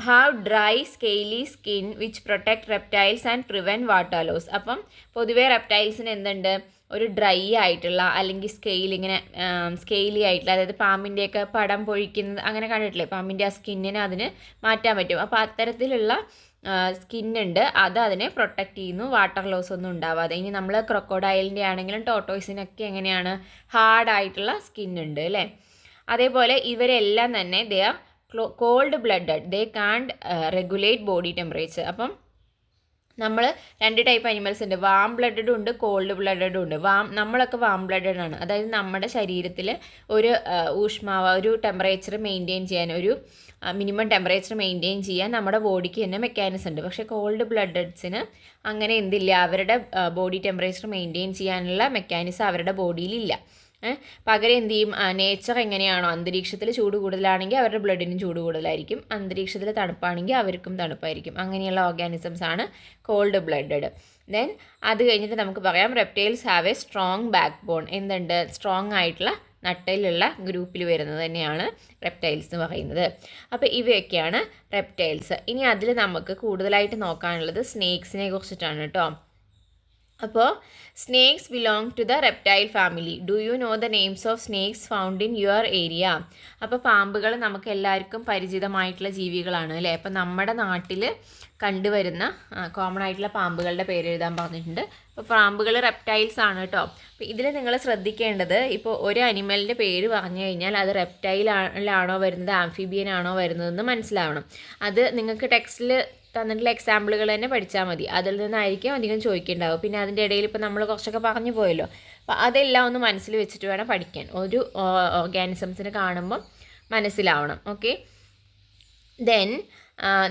have dry scaly skin which protect reptiles and prevent water loss. അപ്പം പൊതുവേ റെപ്റ്റൈൽസിന് എന്തുണ്ട്? ഒരു ഡ്രൈ ആയിട്ടുള്ള അല്ലെങ്കിൽ സ്കെയിലി ആയിട്ടുള്ള, അതായത് പാമ്പിൻ്റെയൊക്കെ പടം പൊഴിക്കുന്നത് അങ്ങനെ കണ്ടിട്ടില്ലേ? പാമ്പിൻ്റെ ആ സ്കിന്നിനെ അതിന് മാറ്റാൻ പറ്റും. അപ്പോൾ അത്തരത്തിലുള്ള സ്കിന്നുണ്ട്, അതിനെ പ്രൊട്ടക്റ്റ് ചെയ്യുന്നു, വാട്ടർ ലോസ് ഒന്നും ഉണ്ടാവാതെ. ഇനി നമ്മൾ ക്രൊക്കോഡൈലിൻ്റെ ആണെങ്കിലും ടോട്ടോയ്സിനൊക്കെ എങ്ങനെയാണ്? ഹാർഡായിട്ടുള്ള സ്കിന്നുണ്ട് അല്ലേ. അതേപോലെ ഇവരെല്ലാം തന്നെ ദേ ആർ കോൾഡ് ബ്ലഡഡ്, ദേ കാണ്ട് റെഗുലേറ്റ് ബോഡി ടെമ്പറേച്ചർ. അപ്പം നമ്മൾ 2 ടൈപ്പ് അനിമൽസ് ഉണ്ട്, വാം ബ്ലഡഡും ഉണ്ട്, കോൾഡ് ബ്ലഡഡും ഉണ്ട്. നമ്മളൊക്കെ വാം ബ്ലഡഡ് ആണ്, അതായത് നമ്മുടെ ശരീരത്തിൽ ഒരു ഊഷ്മാവ്, ഒരു ടെമ്പറേച്ചർ മെയിൻറ്റെയിൻ ചെയ്യാൻ, ഒരു മിനിമം ടെമ്പറേച്ചർ മെയിൻറ്റെയിൻ ചെയ്യാൻ നമ്മുടെ ബോഡിക്ക് തന്നെ മെക്കാനിസം ഉണ്ട്. പക്ഷേ കോൾഡ് ബ്ലഡഡ്സിന് അങ്ങനെ എന്തില്ല, അവരുടെ ബോഡി ടെമ്പറേച്ചർ മെയിൻറ്റെയിൻ ചെയ്യാനുള്ള മെക്കാനിസം അവരുടെ ബോഡിയിലില്ല. പകരം എന്ത് ചെയ്യും? നേച്ചർ എങ്ങനെയാണോ, അന്തരീക്ഷത്തിൽ ചൂട് കൂടുതലാണെങ്കിൽ അവരുടെ ബ്ലഡിനും ചൂട് കൂടുതലായിരിക്കും, അന്തരീക്ഷത്തിൽ തണുപ്പാണെങ്കിൽ അവർക്കും തണുപ്പായിരിക്കും. അങ്ങനെയുള്ള ഓർഗാനിസംസ് ആണ് കോൾഡ് ബ്ലഡഡ്. ദെൻ അത് കഴിഞ്ഞിട്ട് നമുക്ക് പറയാം reptiles have a strong backbone. എന്തുണ്ട്? സ്ട്രോങ് ആയിട്ടുള്ള നട്ടയിലുള്ള ഗ്രൂപ്പിൽ വരുന്നത് തന്നെയാണ് റെപ്റ്റൈൽസ് എന്ന് പറയുന്നത്. അപ്പോൾ ഇവയൊക്കെയാണ് റെപ്റ്റൈൽസ്. ഇനി അതിൽ നമുക്ക് കൂടുതലായിട്ട് നോക്കാനുള്ളത് സ്നേക്സിനെ കുറിച്ചിട്ടാണ് കേട്ടോ. അപ്പോൾ snakes belong to the reptile family. Do you know the names of snakes found in your area? അപ്പോൾ പാമ്പുകൾ നമുക്ക് എല്ലാവർക്കും പരിചിതമായിട്ടുള്ള ജീവികളാണ് അല്ലേ. അപ്പോൾ നമ്മുടെ നാട്ടിൽ കണ്ടുവരുന്ന കോമൺ ആയിട്ടുള്ള പാമ്പുകളുടെ പേര് എഴുതാൻ പറഞ്ഞിട്ടുണ്ട്. അപ്പോൾ പാമ്പുകൾ റെപ്റ്റൈൽസ് ആണ് കേട്ടോ. അപ്പോൾ ഇതിൽ നിങ്ങൾ ശ്രദ്ധിക്കേണ്ടത്, ഇപ്പോൾ ഒരു അനിമലിൻ്റെ പേര് പറഞ്ഞു കഴിഞ്ഞാൽ അത് റെപ്റ്റൈലാണോ വരുന്നത്, ആംഫിബിയൻ ആണോ വരുന്നതെന്ന് മനസ്സിലാവണം. അത് നിങ്ങൾക്ക് ടെക്സ്റ്റിൽ തന്നിട്ടുള്ള എക്സാമ്പിളുകൾ തന്നെ പഠിച്ചാൽ മതി, അതിൽ നിന്നായിരിക്കും അധികം ചോദിക്കേണ്ടാവും. പിന്നെ അതിൻ്റെ ഇടയിൽ ഇപ്പോൾ നമ്മൾ കുറച്ചൊക്കെ പറഞ്ഞു പോയല്ലോ, അപ്പോൾ അതെല്ലാം ഒന്ന് മനസ്സിൽ വെച്ചിട്ട് വേണം പഠിക്കാൻ. ഒരു ഓർഗാനിസംസിനെ കാണുമ്പം മനസ്സിലാവണം. ഓക്കെ, ദെൻ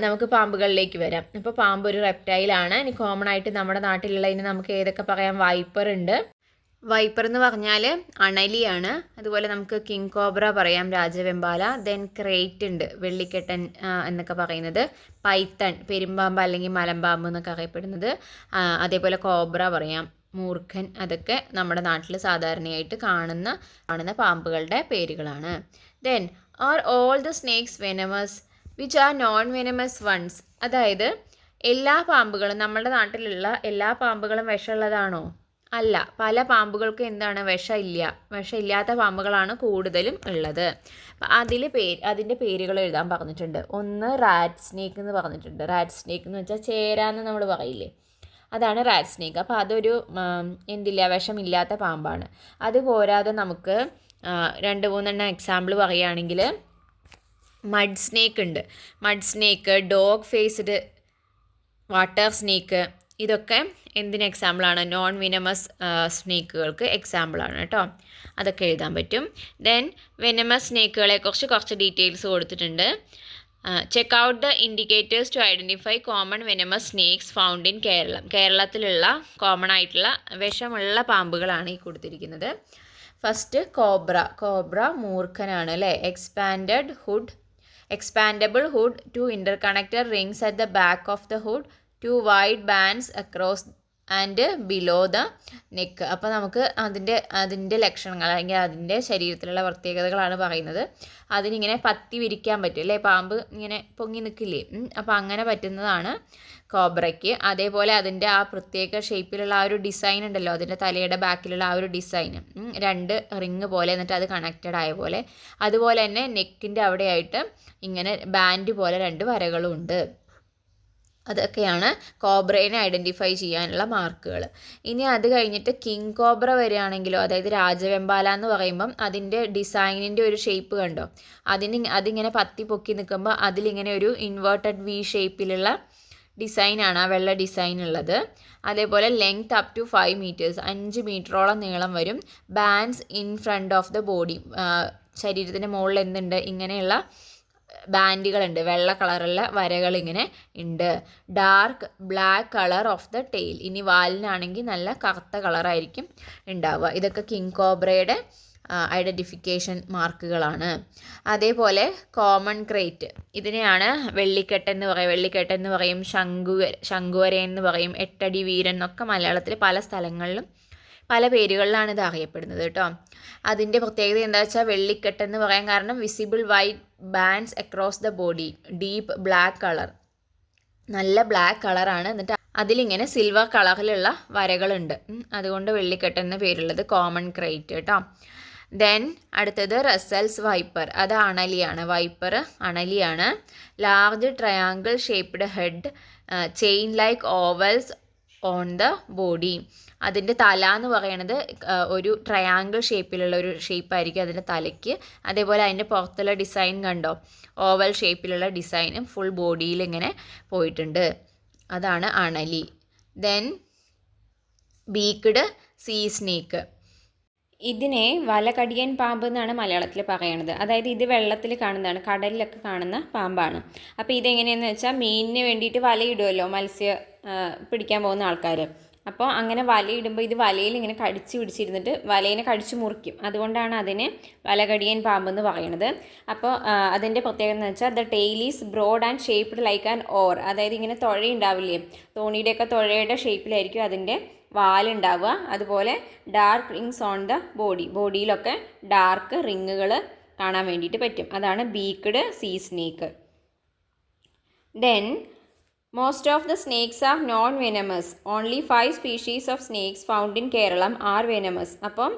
നമുക്ക് പാമ്പുകളിലേക്ക് വരാം. അപ്പോൾ പാമ്പ് ഒരു റെപ്റ്റൈലാണ്. ഇനി കോമൺ ആയിട്ട് നമ്മുടെ നാട്ടിലുള്ളതിന് നമുക്ക് ഏതൊക്കെ പറയാം? വൈപ്പർ ഉണ്ട്. വൈപ്പർ എന്ന് പറഞ്ഞാൽ അണലിയാണ്. അതുപോലെ നമുക്ക് കിങ് കോബ്ര പറയാം, രാജവെമ്പാല. ദെൻ ക്രേറ്റ് ഉണ്ട്, വെള്ളിക്കെട്ടൻ എന്നൊക്കെ പറയുന്നത്. പൈത്തൺ, പെരുമ്പാമ്പ് അല്ലെങ്കിൽ മലമ്പാമ്പ് എന്നൊക്കെ അറിയപ്പെടുന്നത്. അതേപോലെ കോബ്ര പറയാം, മൂർഖൻ. അതൊക്കെ നമ്മുടെ നാട്ടിൽ സാധാരണയായിട്ട് കാണുന്ന പാമ്പുകളുടെ പേരുകളാണ്. Then are all the snakes venomous which are non venomous ones? അതായത് എല്ലാ പാമ്പുകളും, നമ്മുടെ നാട്ടിലുള്ള എല്ലാ പാമ്പുകളും വിഷമുള്ളതാണോ? അല്ല, പല പാമ്പുകൾക്കും എന്താണ്? വിഷമില്ലാത്ത പാമ്പുകളാണ് കൂടുതലും ഉള്ളത്. അപ്പം അതിൻ്റെ പേരുകൾ എഴുതാൻ പറഞ്ഞിട്ടുണ്ട്. ഒന്ന് റാറ്റ് സ്നേക്ക് എന്ന് പറഞ്ഞിട്ടുണ്ട്. റാറ്റ് സ്നേക്ക് എന്ന് വെച്ചാൽ ചേരാന്ന് നമ്മൾ പറയില്ലേ, അതാണ് റാറ്റ് സ്നേക്ക്. അപ്പോൾ അതൊരു വിഷമില്ലാത്ത പാമ്പാണ്. അതുപോരാതെ നമുക്ക് 2-3 എക്സാമ്പിൾ പറയുകയാണെങ്കിൽ മഡ് സ്നേക്ക് ഉണ്ട്. Mud snake, dog faced water snake, ഇതൊക്കെ എന്തിന് എക്സാമ്പിളാണ്? നോൺ വിനമസ് സ്നേക്കുകൾക്ക് എക്സാമ്പിളാണ് കേട്ടോ. അതൊക്കെ എഴുതാൻ പറ്റും. ദെൻ വെനമസ് സ്നേക്കുകളെ കുറിച്ച് കുറച്ച് ഡീറ്റെയിൽസ് കൊടുത്തിട്ടുണ്ട്. Check out the indicators to identify common venomous snakes found in Kerala. കേരളത്തിലുള്ള കോമൺ ആയിട്ടുള്ള വിഷമുള്ള പാമ്പുകളാണ് ഈ കൊടുത്തിരിക്കുന്നത്. ഫസ്റ്റ് കോബ്ര മൂർഖനാണ് അല്ലേ. Expandable hood, 2 interconnected rings at the back of the hood, 2 wide bands across and below the neck. അപ്പോൾ നമുക്ക് അതിൻ്റെ ലക്ഷണങ്ങൾ അല്ലെങ്കിൽ അതിൻ്റെ ശരീരത്തിലുള്ള പ്രത്യേകതകളാണ് പറയുന്നത്. അതിനിങ്ങനെ പത്തി വിരിക്കാൻ പറ്റും അല്ലേ, പാമ്പ് ഇങ്ങനെ പൊങ്ങി നിൽക്കില്ലേ, അപ്പോൾ അങ്ങനെ പറ്റുന്നതാണ് കോബ്രയ്ക്ക്. അതേപോലെ അതിൻ്റെ ആ പ്രത്യേക ഷേപ്പിലുള്ള ആ ഒരു ഡിസൈൻ ഉണ്ടല്ലോ, അതിൻ്റെ തലയുടെ ബാക്കിലുള്ള ആ ഒരു ഡിസൈൻ, 2 റിങ് പോലെ എന്നിട്ട് അത് കണക്റ്റഡ് ആയ പോലെ, അതുപോലെ തന്നെ നെക്കിൻ്റെ അവിടെയായിട്ട് ഇങ്ങനെ ബാൻഡ് പോലെ 2 വരകളും ഉണ്ട്. അതൊക്കെയാണ് കോബ്രേനെ ഐഡൻറ്റിഫൈ ചെയ്യാനുള്ള മാർക്കുകൾ. ഇനി അത് കഴിഞ്ഞിട്ട് കിങ് കോബ്ര വരികയാണെങ്കിലോ, അതായത് രാജവെമ്പാല എന്ന് പറയുമ്പം അതിൻ്റെ ഡിസൈനിൻ്റെ ഒരു ഷേപ്പ് കണ്ടോ, അതിങ്ങനെ പത്തി പൊക്കി നിൽക്കുമ്പോൾ അതിലിങ്ങനെ ഒരു ഇൻവേർട്ടഡ് വി ഷേപ്പിലുള്ള ഡിസൈനാണ് ആ വെള്ള ഡിസൈൻ ഉള്ളത്. അതേപോലെ ലെങ്ത് അപ് ടു 5 meters, 5 മീറ്ററോളം നീളം വരും. Bands in front of the body, ശരീരത്തിൻ്റെ മുകളിൽ എന്തുണ്ട്, ഇങ്ങനെയുള്ള ബാൻഡുകളുണ്ട്, വെള്ള കളറുള്ള വരകൾ ഇങ്ങനെ ഉണ്ട്. Dark black colour of the tail, ഇനി വാലിനാണെങ്കിൽ നല്ല കറുത്ത കളറായിരിക്കും ഉണ്ടാവുക. ഇതൊക്കെ കിങ് കോബ്രയുടെ ഐഡൻറ്റിഫിക്കേഷൻ മാർക്കുകളാണ്. അതേപോലെ കോമൺ ക്രേറ്റ്, ഇതിനെയാണ് വെള്ളിക്കെട്ടെന്ന് പറയും, ശംഖുവരൻ എന്ന് പറയും, 8 അടി വീരൻ എന്നൊക്കെ മലയാളത്തിൽ പല സ്ഥലങ്ങളിലും പല പേരുകളിലാണ് ഇത് അറിയപ്പെടുന്നത് കേട്ടോ. അതിൻ്റെ പ്രത്യേകത എന്താ വെച്ചാൽ വെള്ളിക്കെട്ടെന്ന് പറയാൻ കാരണം visible white bands across the body, deep black colour, നല്ല ബ്ലാക്ക് കളറാണ്, എന്നിട്ട് അതിലിങ്ങനെ സിൽവർ കളറിലുള്ള വരകളുണ്ട്, അതുകൊണ്ട് വെള്ളിക്കെട്ടെന്ന് പേരുള്ളത്. കോമൺ ക്രേറ്റ് കേട്ടോ. ദെൻ അടുത്തത് റസൽസ് വൈപ്പർ, അത് അണലിയാണ്. വൈപ്പർ അണലിയാണ്. Large triangle shaped head, chain like ovals on the body. അതിൻ്റെ തല എന്ന് പറയണത് ഒരു ട്രയാങ്കിൾ ഷേപ്പിലുള്ള ഒരു ഷേപ്പായിരിക്കും അതിൻ്റെ തലയ്ക്ക്. അതേപോലെ അതിൻ്റെ പുറത്തുള്ള ഡിസൈൻ കണ്ടോ, ഓവൽ ഷേപ്പിലുള്ള ഡിസൈനും ഫുൾ ബോഡിയിൽ ഇങ്ങനെ പോയിട്ടുണ്ട്. അതാണ് അണലി. ദെൻ ബീക്ക്ഡ് സീ സ്നേക്ക്, ഇതിനെ വലകടിയൻ പാമ്പ് എന്നാണ് മലയാളത്തിൽ പറയണത്. അതായത് ഇത് വെള്ളത്തിൽ കാണുന്നതാണ്, കടലിലൊക്കെ കാണുന്ന പാമ്പാണ്. അപ്പോൾ ഇതെങ്ങനെയാണെന്ന് വെച്ചാൽ മീനിന് വേണ്ടിയിട്ട് വലയിടുമല്ലോ മത്സ്യ പിടിക്കാൻ പോകുന്ന ആൾക്കാർ. അപ്പോൾ അങ്ങനെ വലയിടുമ്പോൾ ഇത് വലയിൽ ഇങ്ങനെ കടിച്ച് പിടിച്ചിരുന്നിട്ട് വലയിനെ കടിച്ച് മുറിക്കും. അതുകൊണ്ടാണ് അതിനെ വലകടിയൻ പാമ്പെന്ന് പറയുന്നത്. അപ്പോൾ അതിൻ്റെ പ്രത്യേകത എന്ന് വെച്ചാൽ the tail is broad and shaped like an oar, അതായത് ഇങ്ങനെ തുഴയുണ്ടാവില്ലേ, തോണിയുടെയൊക്കെ തുഴയുടെ ഷേപ്പിലായിരിക്കും അതിൻ്റെ വാലുണ്ടാവുക. അതുപോലെ ഡാർക്ക് റിങ്സ് ഓൺ ദ ബോഡിയിലൊക്കെ ഡാർക്ക് റിങ്ങുകൾ കാണാൻ വേണ്ടിയിട്ട് പറ്റും. അതാണ് beaked sea snake. Then most of the snakes are non-venomous. Only 5 species of snakes found in Kerala are venomous. അപ്പം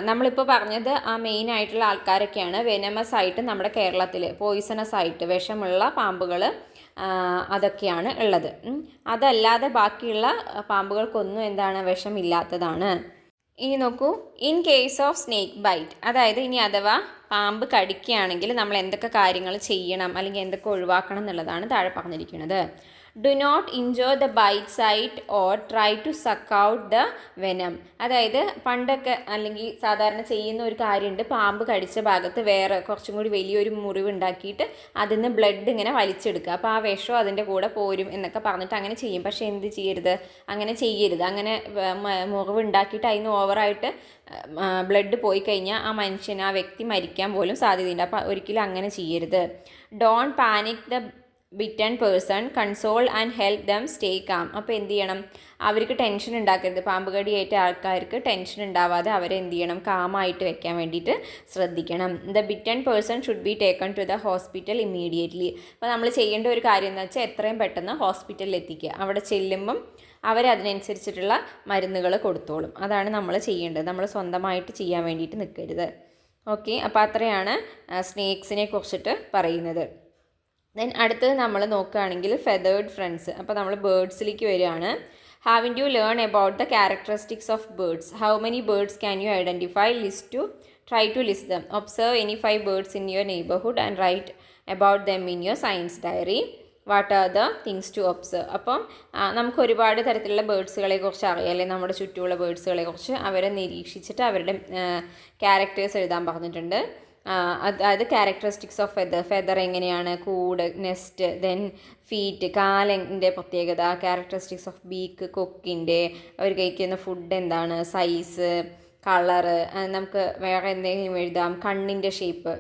നമ്മളിപ്പോൾ പറഞ്ഞത് ആ മെയിൻ ആയിട്ടുള്ള ആൾക്കാരൊക്കെയാണ് വെനമസ് ആയിട്ട് നമ്മുടെ കേരളത്തിൽ, പോയിസണസ് ആയിട്ട് വിഷമുള്ള പാമ്പുകൾ അതൊക്കെയാണ് ഉള്ളത്. അതല്ലാതെ ബാക്കിയുള്ള പാമ്പുകൾക്കൊന്നും എന്താണ്, വിഷമില്ലാത്തതാണ്. ഇനി നോക്കൂ, in case of snake bite, അതായത് ഇനി അഥവാ പാമ്പ് കടിക്കുകയാണെങ്കിൽ നമ്മൾ എന്തൊക്കെ കാര്യങ്ങൾ ചെയ്യണം അല്ലെങ്കിൽ എന്തൊക്കെ ഒഴിവാക്കണം എന്നുള്ളതാണ് താഴെ പറഞ്ഞിരിക്കുന്നത്. Do not enjoy the bite site or try to suck out the venom. അതായത് പണ്ടൊക്കെ അല്ലെങ്കിൽ സാധാരണ ചെയ്യുന്ന ഒരു കാര്യമുണ്ട്, പാമ്പ് കടിച്ച ഭാഗത്ത് വേറെ കുറച്ചും കൂടി വലിയൊരു മുറിവ് ഉണ്ടാക്കിയിട്ട് അതിൽ നിന്ന് ബ്ലഡ് ഇങ്ങനെ വലിച്ചെടുക്കുക. അപ്പോൾ ആ വിഷം അതിൻ്റെ കൂടെ പോരും എന്നൊക്കെ പറഞ്ഞിട്ട് അങ്ങനെ ചെയ്യും. പക്ഷേ എന്ത് ചെയ്യരുത്, അങ്ങനെ ചെയ്യരുത്. അങ്ങനെ മുറിവ് ഉണ്ടാക്കിയിട്ട് അതിന് ഓവറായിട്ട് ബ്ലഡ് പോയി കഴിഞ്ഞാൽ ആ മനുഷ്യൻ, ആ വ്യക്തി മരിക്കാൻ പോലും സാധ്യതയുണ്ട്. അപ്പോൾ ഒരിക്കലും അങ്ങനെ ചെയ്യരുത്. Don't panic the bitten person, console and help them stay calm. അപ്പോൾ എന്ത് ചെയ്യണം, അവർക്ക് ടെൻഷൻ ഉണ്ടാക്കരുത്. പാമ്പ് കടിയേറ്റ ആൾക്കാർക്ക് ടെൻഷൻ ഉണ്ടാവാതെ അവരെ എന്ത് ചെയ്യണം, കാമായിട്ട് വെക്കാൻ വേണ്ടിയിട്ട് ശ്രദ്ധിക്കണം. The bitten person should be taken to the hospital immediately. അപ്പോൾ നമ്മൾ ചെയ്യേണ്ട ഒരു കാര്യം എന്ന് വെച്ചാൽ എത്രയും പെട്ടെന്ന് ഹോസ്പിറ്റലിൽ എത്തിക്കുക. അവിടെ ചെല്ലുമ്പം അവരതിനനുസരിച്ചിട്ടുള്ള മരുന്നുകൾ കൊടുത്തോളും. അതാണ് നമ്മൾ ചെയ്യേണ്ടത്. നമ്മൾ സ്വന്തമായിട്ട് ചെയ്യാൻ വേണ്ടിയിട്ട് നിൽക്കരുത്. ഓക്കെ, അപ്പോൾ അത്രയാണ് സ്നേക്സിനെ കുറിച്ചിട്ട് പറയുന്നത്. ദെൻ അടുത്തത് നമ്മൾ നോക്കുകയാണെങ്കിൽ ഫെതേർഡ് ഫ്രണ്ട്സ്. അപ്പോൾ നമ്മൾ ബേർഡ്സിലേക്ക് വരികയാണ്. Having you learn about the characteristics of birds. How many birds can you identify? Try to list them. Observe any 5 birds in your neighbourhood and write about them in your science diary. What are the things to observe. അപ്പം നമുക്ക് ഒരുപാട് തരത്തിലുള്ള ബേഡ്സുകളെ കുറിച്ച് അറിയാം, അല്ലെങ്കിൽ നമ്മുടെ ചുറ്റുമുള്ള ബേഡ്സുകളെ കുറിച്ച് അവരെ നിരീക്ഷിച്ചിട്ട് അവരുടെ ക്യാരക്ടേഴ്സ് എഴുതാൻ പറഞ്ഞിട്ടുണ്ട്. അതായത് ക്യാരക്ടറിസ്റ്റിക്സ് ഓഫ് ഫെദർ എങ്ങനെയാണ്, കൂട്, നെസ്റ്റ്, ദെൻ ഫീറ്റ്, കാലിൻ്റെ പ്രത്യേകത, ക്യാരക്ടറിസ്റ്റിക്സ് ഓഫ് ബീക്ക്, കൊക്കിൻ്റെ, അവർ കഴിക്കുന്ന ഫുഡ് എന്താണ്, സൈസ്, കളറ്, നമുക്ക് വേറെ എന്തെങ്കിലും എഴുതാം, കണ്ണിൻ്റെ ഷേപ്പ്,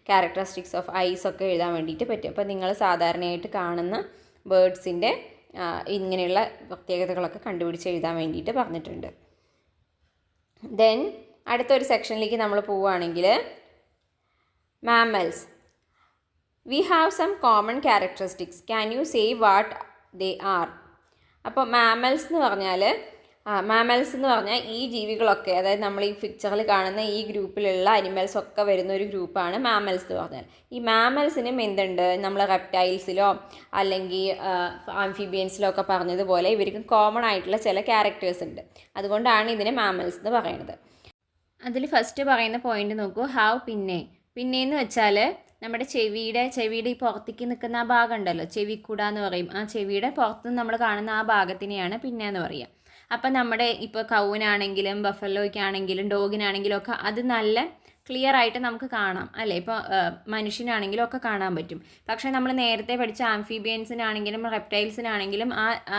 ക്യാരക്ടറിസ്റ്റിക്സ് ഓഫ് ഐസ് ഒക്കെ എഴുതാൻ വേണ്ടിയിട്ട് പറ്റും. അപ്പോൾ നിങ്ങൾ സാധാരണയായിട്ട് കാണുന്ന ബേഡ്സിൻ്റെ ഇങ്ങനെയുള്ള പ്രത്യേകതകളൊക്കെ കണ്ടുപിടിച്ച് എഴുതാൻ വേണ്ടിയിട്ട് പറഞ്ഞിട്ടുണ്ട്. ദെൻ അടുത്തൊരു സെക്ഷനിലേക്ക് നമ്മൾ പോവുകയാണെങ്കിൽ mammals. We have some common characteristics. Can you say what they are? അപ്പോൾ മാമൽസ് എന്ന് പറഞ്ഞാൽ ഈ ജീവികളൊക്കെ, അതായത് നമ്മൾ ഈ പിക്ചറിൽ കാണുന്ന ഈ ഗ്രൂപ്പിലുള്ള അനിമൽസ് ഒക്കെ വരുന്ന ഒരു ഗ്രൂപ്പാണ് മാമൽസ് എന്ന് പറഞ്ഞാൽ. ഈ മാമൽസിനും എന്തുണ്ട്, നമ്മൾ റെപ്റ്റൈൽസിലോ അല്ലെങ്കിൽ ആംഫിബിയൻസിലോ ഒക്കെ പറഞ്ഞതുപോലെ ഇവർക്കും കോമൺ ആയിട്ടുള്ള ചില ക്യാരക്ടേഴ്സ് ഉണ്ട്. അതുകൊണ്ടാണ് ഇതിനെ മാമൽസ് എന്ന് പറയുന്നത്. അതിൽ ഫസ്റ്റ് പറയുന്ന പോയിന്റ് നോക്കൂ, ഹാവ്, പിന്നെയെന്ന് വെച്ചാൽ നമ്മുടെ ചെവിയുടെ ഈ പുറത്തേക്ക് നിൽക്കുന്ന ആ ഭാഗം ഉണ്ടല്ലോ, ചെവിക്കുട എന്ന് പറയും. ആ ചെവിയുടെ പുറത്ത് നമ്മൾ കാണുന്ന ആ ഭാഗത്തിനെയാണ് പിന്നെ എന്ന് പറയുക. അപ്പം നമ്മുടെ ഇപ്പോൾ കൗവിനാണെങ്കിലും ബഫലോയ്ക്കാണെങ്കിലും ഡോഗിനാണെങ്കിലും ഒക്കെ അത് നല്ല ക്ലിയർ ആയിട്ട് നമുക്ക് കാണാം അല്ലേ. ഇപ്പോൾ മനുഷ്യനാണെങ്കിലും ഒക്കെ കാണാൻ പറ്റും. പക്ഷേ നമ്മൾ നേരത്തെ പഠിച്ച ആംഫിബിയൻസിനാണെങ്കിലും റെപ്റ്റൈൽസിനാണെങ്കിലും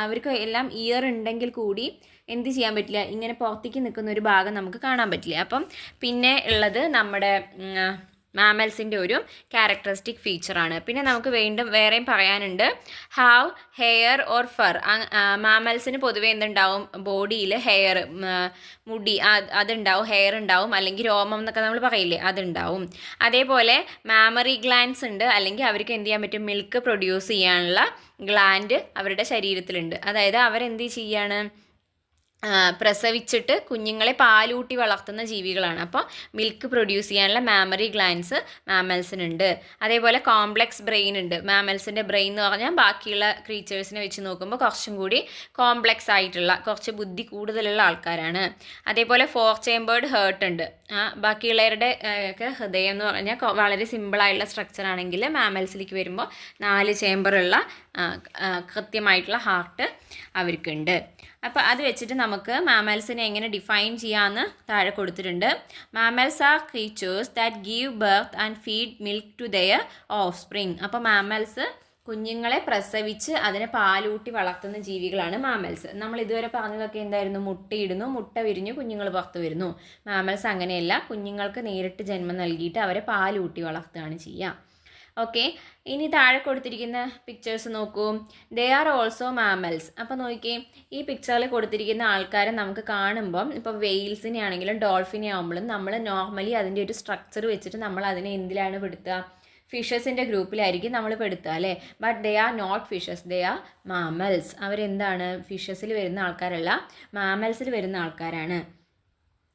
അവർക്ക് എല്ലാം ഇയർ ഉണ്ടെങ്കിൽ കൂടി എന്ത് ചെയ്യാൻ പറ്റില്ല, ഇങ്ങനെ പുറത്തേക്ക് നിൽക്കുന്ന ഒരു ഭാഗം നമുക്ക് കാണാൻ പറ്റില്ല. അപ്പം പിന്നെ ഉള്ളത് നമ്മുടെ മാമൽസിൻ്റെ ഒരു ക്യാരക്ടറിസ്റ്റിക് ഫീച്ചറാണ്. പിന്നെ നമുക്ക് വേറെയും പറയാനുണ്ട്, ഹാവ്, ഹെയർ ഓർ ഫർ. മാമൽസിന് പൊതുവെ എന്തുണ്ടാവും, ബോഡിയിൽ ഹെയർ, മുടി അതുണ്ടാവും, ഹെയർ ഉണ്ടാവും, അല്ലെങ്കിൽ രോമം എന്നൊക്കെ നമ്മൾ പറയില്ലേ, അതുണ്ടാവും. അതേപോലെ മാമറി ഗ്ലാൻഡ്സ് ഉണ്ട്, അല്ലെങ്കിൽ അവർക്ക് എന്ത് ചെയ്യാൻ പറ്റും, മിൽക്ക് പ്രൊഡ്യൂസ് ചെയ്യാനുള്ള ഗ്ലാൻഡ് അവരുടെ ശരീരത്തിലുണ്ട്. അതായത് അവരെന്ത് ചെയ്യാണ്, പ്രസവിച്ചിട്ട് കുഞ്ഞുങ്ങളെ പാലൂട്ടി വളർത്തുന്ന ജീവികളാണ്. അപ്പോൾ മിൽക്ക് പ്രൊഡ്യൂസ് ചെയ്യാനുള്ള മാമറി ഗ്ലാൻഡ്സ് മാമൽസിനുണ്ട്. അതേപോലെ കോംപ്ലെക്സ് ബ്രെയിൻ ഉണ്ട്. മാമൽസിൻ്റെ ബ്രെയിൻ എന്ന് പറഞ്ഞാൽ ബാക്കിയുള്ള ക്രീച്ചേഴ്സിനെ വെച്ച് നോക്കുമ്പോൾ കുറച്ചും കൂടി കോംപ്ലെക്സ് ആയിട്ടുള്ള, കുറച്ച് ബുദ്ധി കൂടുതലുള്ള ആൾക്കാരാണ്. അതേപോലെ 4 ചേമ്പേർഡ് ഹേർട്ട് ഉണ്ട്. ബാക്കിയുള്ളവരുടെ ഒക്കെ ഹൃദയം എന്ന് പറഞ്ഞാൽ വളരെ സിമ്പിളായിട്ടുള്ള സ്ട്രക്ചർ ആണെങ്കിൽ മാമൽസിലേക്ക് വരുമ്പോൾ 4 ചേമ്പറുള്ള കൃത്യമായിട്ടുള്ള ഹാർട്ട് അവർക്കുണ്ട്. അപ്പോൾ അത് വെച്ചിട്ട് നമുക്ക് മാമൽസിനെ എങ്ങനെ ഡിഫൈൻ ചെയ്യാമെന്ന് താഴെ കൊടുത്തിട്ടുണ്ട്. Mammals are creatures that give birth and feed milk to their offspring. അപ്പോൾ മാമൽസ് കുഞ്ഞുങ്ങളെ പ്രസവിച്ച് അതിനെ പാലൂട്ടി വളർത്തുന്ന ജീവികളാണ് മാമൽസ്. നമ്മൾ ഇതുവരെ പറഞ്ഞതൊക്കെ എന്തായിരുന്നു, മുട്ടയിടുന്നു, മുട്ട വിരിഞ്ഞു, കുഞ്ഞുങ്ങൾ പുറത്ത് വരുന്നു. മാമൽസ് അങ്ങനെയല്ല, കുഞ്ഞുങ്ങൾക്ക് നേരിട്ട് ജന്മം നൽകിയിട്ട് അവരെ പാലൂട്ടി വളർത്തുകയാണ് ചെയ്യുക. ഓക്കെ, ഇനി താഴെ കൊടുത്തിരിക്കുന്ന പിക്ചേഴ്സ് നോക്കൂ. They are also mammals. അപ്പോൾ നോക്കിയേ, ഈ പിക്ചറിൽ കൊടുത്തിരിക്കുന്ന ആൾക്കാരെ നമുക്ക് കാണുമ്പം ഇപ്പോൾ വെയിൽസിനെ ആണെങ്കിലും ഡോൾഫിനെ ആകുമ്പോഴും നമ്മൾ നോർമലി അതിൻ്റെ ഒരു സ്ട്രക്ചർ വെച്ചിട്ട് നമ്മൾ അതിനെ എന്തിലാണ് പെടുത്തുക, ഫിഷസിൻ്റെ ഗ്രൂപ്പിലായിരിക്കും നമ്മൾ പെടുത്തുക അല്ലേ. But they are not fishes, they are mammals. അവരെന്താണ്, ഫിഷസിൽ വരുന്ന ആൾക്കാരല്ല, മാമൽസിൽ വരുന്ന ആൾക്കാരാണ്.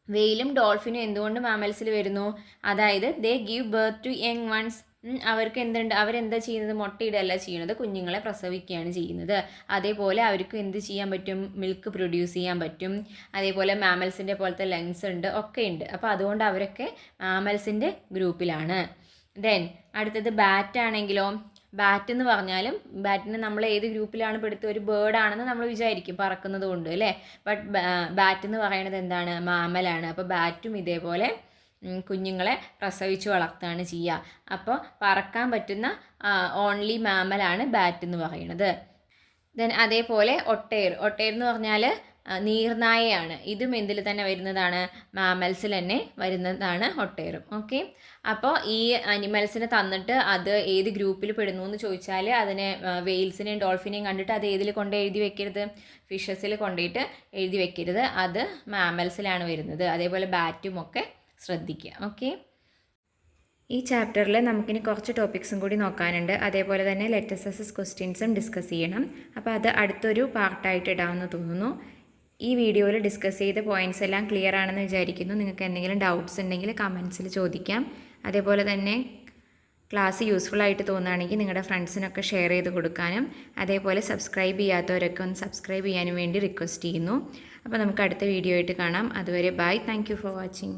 വെയിലും ഡോൾഫിനും എന്തുകൊണ്ട് മാമൽസിൽ വരുന്നു, അതായത് they give birth to young ones. അവർക്ക് അവരെന്താ ചെയ്യുന്നത്, മുട്ടയിടല്ല ചെയ്യുന്നത്, കുഞ്ഞുങ്ങളെ പ്രസവിക്കുകയാണ് ചെയ്യുന്നത്. അതേപോലെ അവർക്ക് എന്ത് ചെയ്യാൻ പറ്റും, മിൽക്ക് പ്രൊഡ്യൂസ് ചെയ്യാൻ പറ്റും. അതേപോലെ മാമൽസിൻ്റെ പോലത്തെ ലങ്സ് ഉണ്ട്, ഒക്കെ ഉണ്ട്. അപ്പോൾ അതുകൊണ്ട് അവരൊക്കെ മാമൽസിൻ്റെ ഗ്രൂപ്പിലാണ്. ദെൻ അടുത്തത് ബാറ്റ് ആണെങ്കിലോ, ബാറ്റ് എന്ന് പറഞ്ഞാലും ബാറ്റിന് നമ്മൾ ഏത് ഗ്രൂപ്പിലാണ് പെടുത്തുക, ഒരു ബേർഡാണെന്ന് നമ്മൾ വിചാരിക്കും പറക്കുന്നത് കൊണ്ട് അല്ലേ. ബട്ട് ബാറ്റ് എന്ന് പറയുന്നത് എന്താണ്, മാമലാണ്. അപ്പോൾ ബാറ്റും ഇതേപോലെ കുഞ്ഞുങ്ങളെ പ്രസവിച്ച് വളർത്തുകയാണ് ചെയ്യുക. അപ്പോൾ പറക്കാൻ പറ്റുന്ന ഓൺലി മാമലാണ് ബാറ്റ് എന്ന് പറയുന്നത്. ദെൻ അതേപോലെ ഒട്ടേർ എന്ന് പറഞ്ഞാൽ നീർനായയാണ്. ഇതും എന്തിൽ തന്നെ വരുന്നതാണ്, മാമൽസിൽ തന്നെ വരുന്നതാണ് ഒട്ടേറും. ഓക്കെ, അപ്പോൾ ഈ അനിമൽസിനെ തന്നിട്ട് അത് ഏത് ഗ്രൂപ്പിൽ പെടുന്നു എന്ന് ചോദിച്ചാൽ അതിനെ വെയിൽസിനെയും ഡോൾഫിനെയും കണ്ടിട്ട് അത് ഏതിൽ കൊണ്ട് എഴുതി വെക്കരുത്, ഫിഷസിൽ കൊണ്ടുപോയിട്ട് എഴുതി വെക്കരുത്, അത് മാമൽസിലാണ് വരുന്നത്. അതേപോലെ ബാറ്റും ഒക്കെ ശ്രദ്ധിക്കുക. ഓക്കെ, ഈ ചാപ്റ്ററിൽ നമുക്കിനി കുറച്ച് ടോപ്പിക്സും കൂടി നോക്കാനുണ്ട്. അതേപോലെ തന്നെ ലെറ്റസസ് ക്വസ്റ്റ്യൻസും ഡിസ്കസ് ചെയ്യണം. അപ്പോൾ അത് അടുത്തൊരു പാർട്ടായിട്ട് ഇടാമെന്ന് തോന്നുന്നു. ഈ വീഡിയോയിൽ ഡിസ്കസ് ചെയ്ത പോയിൻറ്റ്സ് എല്ലാം ക്ലിയർ ആണെന്ന് വിചാരിക്കുന്നു. നിങ്ങൾക്ക് എന്തെങ്കിലും ഡൗട്ട്സ് ഉണ്ടെങ്കിൽ കമൻസിൽ ചോദിക്കാം. അതേപോലെ തന്നെ ക്ലാസ് യൂസ്ഫുൾ ആയിട്ട് തോന്നുകയാണെങ്കിൽ നിങ്ങളുടെ ഫ്രണ്ട്സിനൊക്കെ ഷെയർ ചെയ്ത് കൊടുക്കാനും, അതേപോലെ സബ്സ്ക്രൈബ് ചെയ്യാത്തവരൊക്കെ ഒന്ന് സബ്സ്ക്രൈബ് ചെയ്യാനും വേണ്ടി റിക്വസ്റ്റ് ചെയ്യുന്നു. അപ്പോൾ നമുക്ക് അടുത്ത വീഡിയോ ആയിട്ട് കാണാം. അതുവരെ bye. Thank you for watching.